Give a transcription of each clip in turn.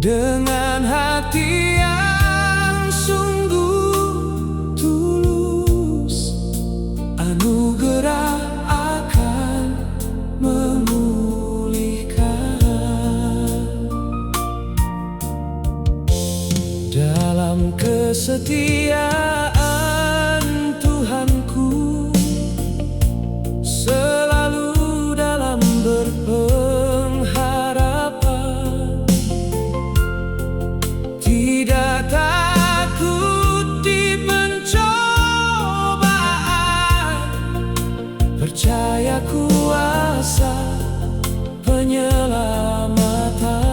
Dengan hati yang sungguh tulus, anugerah akan memulihkan. Dalam kesetiaan Tuhanku, selalu dalam berpengharapan, tidak takut di pencobaan, percaya kuasa penyelamatan.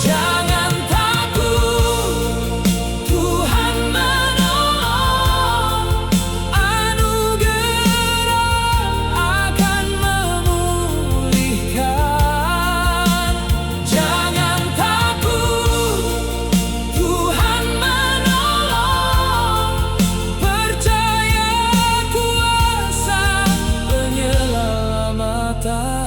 Jangan takut, Tuhan menolong, anugerah akan memulihkan. Jangan takut, Tuhan menolong, percaya kuasa penyelamatan.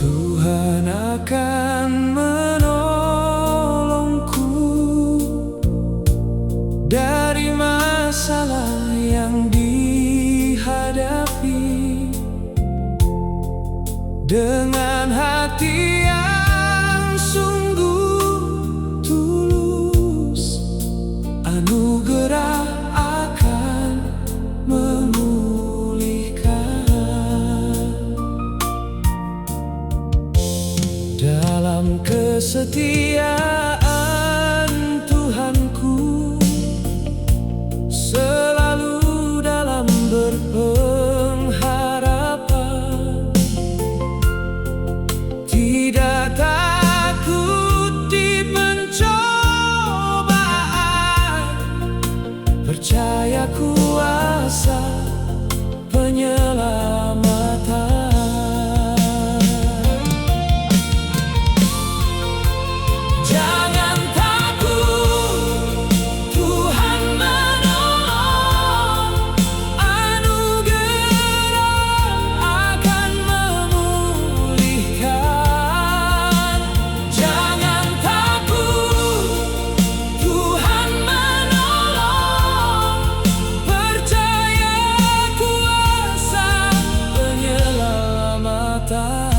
Tuhan akan menolongku dari masalah yang dihadapi. Dengan hati yang sungguh tulus, anugerah akan memulihkan. Dalam kesetiaan Tuhanku, selalu dalam berpengharapan, tidak takut di pencobaan, percaya kuasa penyelamatan. Jangan takut, Tuhan menolong, anugerah akan memulihkan. Jangan takut, Tuhan menolong, percaya kuasa penyelamatan.